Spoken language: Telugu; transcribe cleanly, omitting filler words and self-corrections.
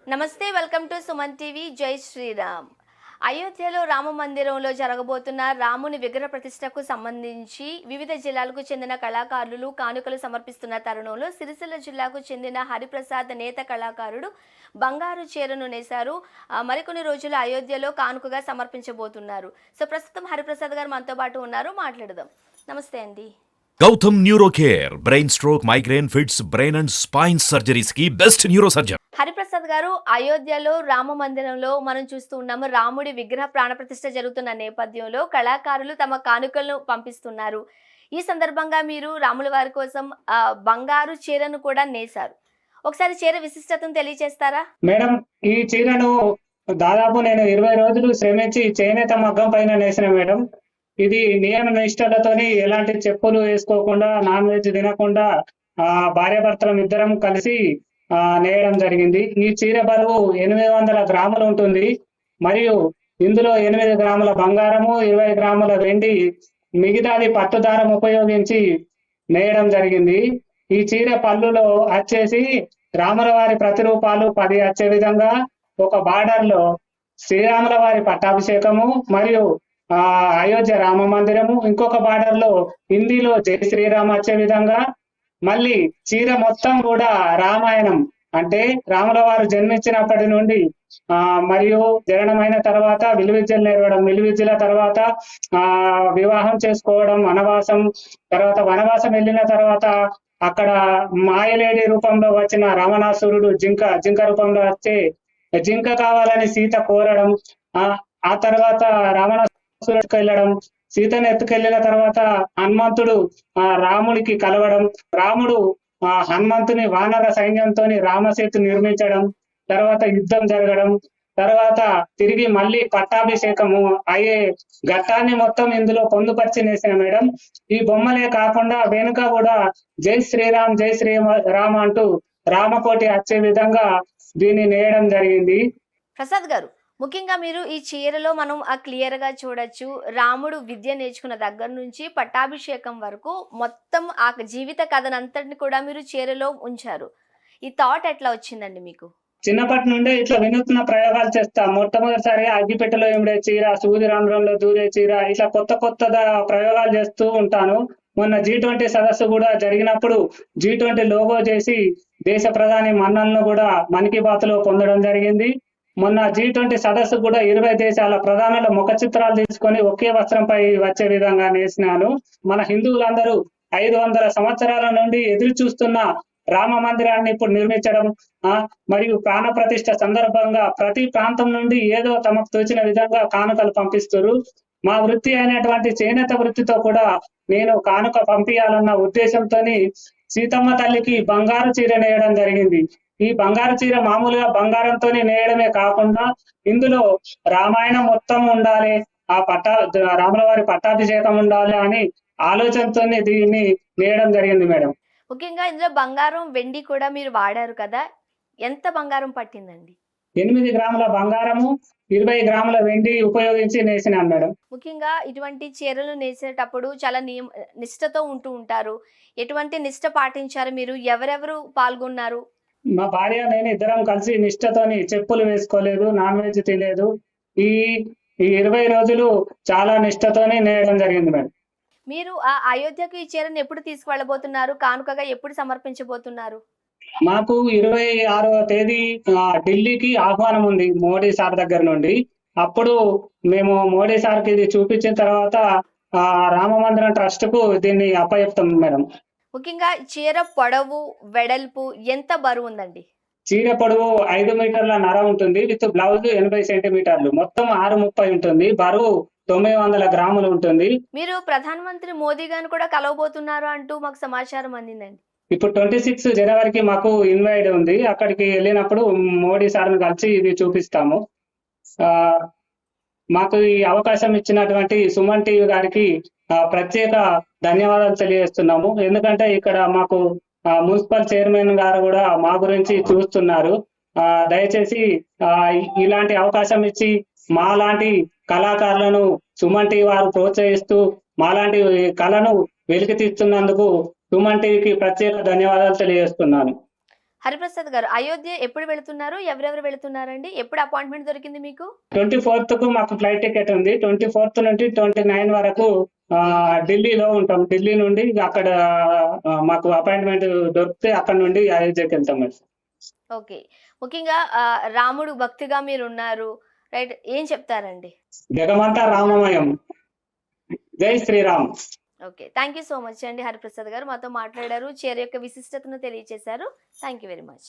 నమస్తే వెల్కమ్ టు సుమన్ టీవీ. జై శ్రీరామ్. అయోధ్యలో రామ మందిరంలో జరగబోతున్న రాముని విగ్రహ ప్రతిష్టకు సంబంధించి వివిధ జిల్లాలకు చెందిన కళాకారులు కానుకలు సమర్పిస్తున్న తరుణంలో సిరిసిల్ల జిల్లాకు చెందిన హరిప్రసాద్ నేత కళాకారుడు బంగారు చీరను నేశారు. మరికొన్ని రోజులు అయోధ్యలో కానుకగా సమర్పించబోతున్నారు. సో ప్రస్తుతం హరిప్రసాద్ గారు మనతో పాటు ఉన్నారు, మాట్లాడదాం. నమస్తే అండి. Gautam neuro care brain stroke, migraine, fits, brain and spine surgeries కి బెస్ట్ న్యూరో సర్జన్. హరిప్రసాద్ గారు, అయోధ్యలో రామ మందిరంలో మనం చూస్తూ ఉన్నాము. రాముడి విగ్రహ ప్రాణప్రతిష్ఠ జరుగుతున్న నేపథ్యంలో కళాకారులు తమ కానుకలను పంపిస్తున్నారు. ఈ సందర్భంగా మీరు రాముల వారి కోసం బంగారు చీరను కూడా నేశారు. ఒకసారి చీర విశిష్టతను తెలియజేస్తారా? మేడం, ఈ చీరను దాదాపు నేను 20 రోజులు శ్రమించి చేనేత మగ్గం పైన నేసిన మేడం. ఇది నియమ నిష్టలతోని ఎలాంటి చెప్పులు వేసుకోకుండా, నాన్ వెజ్ తినకుండా భార్యాభర్తలం ఇద్దరం కలిసి నేయడం జరిగింది. ఈ చీర బరువు 800 గ్రాములు ఉంటుంది. మరియు ఇందులో 8 గ్రాముల బంగారము, 20 గ్రాముల వెండి, మిగతాది పట్టుదారం ఉపయోగించి నేయడం జరిగింది. ఈ చీర పళ్ళులో వచ్చేసి రాముల వారి ప్రతిరూపాలు 10 వచ్చే విధంగా ఒక బార్డర్ లో శ్రీరాముల వారి పట్టాభిషేకము మరియు అయోధ్య రామ మందిరము, ఇంకొక బార్డర్ లో హిందీలో జై శ్రీరామ్ వచ్చే విధంగా, మళ్ళీ చీర మొత్తం కూడా రామాయణం అంటే రాముల వారు జన్మించినప్పటి నుండి మరియు జననమైన తర్వాత విలువిద్యలు నేర్వడం, విలువిద్యల తర్వాత వివాహం చేసుకోవడం, వనవాసం, తర్వాత వనవాసం వెళ్ళిన తర్వాత అక్కడ మాయలేడి రూపంలో వచ్చిన రావణాసురుడు జింక రూపంలో వచ్చే జింక కావాలని సీత కోరడం, ఆ తర్వాత రావణాసురుడికి వెళ్ళడం, సీతను ఎత్తుకెళ్లిన తర్వాత హనుమంతుడు రాముడికి కలవడం, రాముడు హనుమంతుని వానర సైన్యంతో రామసేతు నిర్మించడం, తర్వాత యుద్ధం జరగడం, తర్వాత తిరిగి మళ్ళీ పట్టాభిషేకము అయ్యే ఘట్టాన్ని మొత్తం ఇందులో పొందుపరిచి నేసిన మేడం. ఈ బొమ్మలే కాకుండా వెనుక కూడా జై శ్రీరామ్ జై శ్రీరామ్ అంటూ రామకోటి వచ్చే విధంగా దీన్ని నేయడం జరిగింది. ప్రసాద్ గారు, ముఖ్యంగా మీరు ఈ చీరలో మనం క్లియర్ గా చూడొచ్చు. రాముడు విద్య నేర్చుకున్న దగ్గర నుంచి పట్టాభిషేకం వరకు మొత్తం ఆ జీవిత కథనంతటిని కూడా మీరు చీరలో ఉంచారు. ఈ థాట్ ఎట్లా వచ్చిందండి మీకు? చిన్నప్పటి నుండే ఇట్లా వినూత్న ప్రయోగాలు చేస్తా. మొట్టమొదటిసారిగా అగ్గిపెట్టెలో ఇమిడే చీర, సూది రంధ్రంలో దూరే చీర, ఇట్లా కొత్త ప్రయోగాలు చేస్తూ ఉంటాను. మొన్న G20 సదస్సు కూడా జరిగినప్పుడు G20 లోగో చేసి దేశ ప్రధాని మన్నలను కూడా మన్ కీ బాత్ లో పొందడం జరిగింది. మొన్న G20 సదస్సు కూడా 20 దేశాల ప్రధానుల ముఖ చిత్రాలు తీసుకొని ఒకే వస్త్రంపై వచ్చే విధంగా నేసినాను. మన హిందువులందరూ 500 సంవత్సరాల నుండి ఎదురు చూస్తున్న రామ మందిరాన్ని ఇప్పుడు నిర్మించడం, మరియు ప్రాణ ప్రతిష్ఠ సందర్భంగా ప్రతి ప్రాంతం నుండి ఏదో తమకు తోచిన విధంగా కానుకలు పంపిస్తారు. మా వృత్తి అయినటువంటి చేనేత వృత్తితో కూడా నేను కానుక పంపించాలన్న ఉద్దేశంతో సీతమ్మ తల్లికి బంగారు చీర నేయడం జరిగింది. ఈ బంగారు చీర మామూలుగా బంగారంతో నేయడమే కాకుండా ఇందులో రామాయణం మొత్తం ఉండాలి, రాముల వారి పట్టాభిషేకం ఉండాలి అని ఆలోచనతో దీన్ని నేయడం జరిగింది మేడం. ముఖ్యంగా ఇందులో బంగారం, వెండి కూడా మీరు వాడారు కదా, ఎంత బంగారం పట్టిందండి? 8 గ్రాముల బంగారము, 20 గ్రాముల వెండి ఉపయోగించి నేసినాను మేడం. ముఖ్యంగా ఇటువంటి చీరలు నేసేటప్పుడు చాలా నిష్ఠతో ఉంటూ ఉంటారు. ఎటువంటి నిష్ఠ పాటించారు మీరు? ఎవరెవరు పాల్గొన్నారు? మా భార్య నేను ఇద్దరం కలిసి నిష్ఠతోని చెప్పులు వేసుకోలేదు, నాన్ వెజ్ తినలేదు. ఈ 20 రోజులు చాలా నిష్ఠతోనే నేయడం జరిగింది మేడం. మీరు అయోధ్యకు ఈ చీరను ఎప్పుడు తీసుకువెళ్ళబోతున్నారు? కానుకగా ఎప్పుడు సమర్పించబోతున్నారు? మాకు 26వ తేదీ ఢిల్లీకి ఆహ్వానం ఉంది మోడీ సార్ దగ్గర నుండి. అప్పుడు మేము మోడీ సార్కి ఇది చూపించిన తర్వాత రామ మందిరం ట్రస్ట్ కు దీన్ని అప్పచెప్తాం మేడం. ముఖ్యంగా చీర పొడవు, వెడల్పు ఎంత బరువు ఉందండి? చీర పొడవు 5 మీటర్ల నర ఉంటుంది, విత్ బ్లౌజ్ 80 సెంటీమీటర్లు, మొత్తం 630 ఉంటుంది. బరువు 900 గ్రాములు ఉంటుంది. మీరు ప్రధానమంత్రి మోదీ గారిని కూడా కలవబోతున్నారు అంటూ మాకు సమాచారం అందిందండి. ఇప్పుడు 26 జనవరికి మాకు ఇన్వైట్ ఉంది. అక్కడికి వెళ్ళినప్పుడు మోడీ సార్ని కలిసి ఇది చూపిస్తాము. మాకు ఈ అవకాశం ఇచ్చినటువంటి సుమన్ టీవీ గారికి ప్రత్యేక ధన్యవాదాలు తెలియజేస్తున్నాము. ఎందుకంటే ఇక్కడ మాకు మున్సిపల్ చైర్మన్ గారు కూడా మా గురించి చూస్తున్నారు. దయచేసి ఇలాంటి అవకాశం ఇచ్చి మాలాంటి కళాకారులను సుమన్ టీవీ వారు ప్రోత్సహిస్తూ మాలాంటి కళను వెలికి తీస్తున్నందుకు సుమన్ టీవీకి ప్రత్యేక ధన్యవాదాలు తెలియజేస్తున్నాను. హరిప్రసాద్ గారు, అయోధ్య ఎప్పుడు వెళుతున్నారు? ఎవరెవరు వెళుతున్నారండి? ఎప్పుడు అపాయింట్మెంట్ దొరికింది మీకు? 24th కు మాకు ఫ్లైట్ టికెట్ ఉంది. 24th నుండి 29 వరకు ఢిల్లీలో ఉంటాం. ఢిల్లీ నుండి అక్కడ మాకు అపాయింట్మెంట్ దొరికితే అక్కడ నుండి అయోధ్యకి వెళ్తాం మేడం. ఓకే. ముఖ్యంగా రాముడు భక్తిగా మీరున్నారు. రైట్. ఏం చెప్తారండి? జగమంతా రామమయం. జై Shri Ram. Okay. Thank you so much అండి హరిప్రసాద్ గారు. మాతో మాట్లాడారు. చీర యొక్క విశిష్టతను తెలియచేశారు. Thank you very much.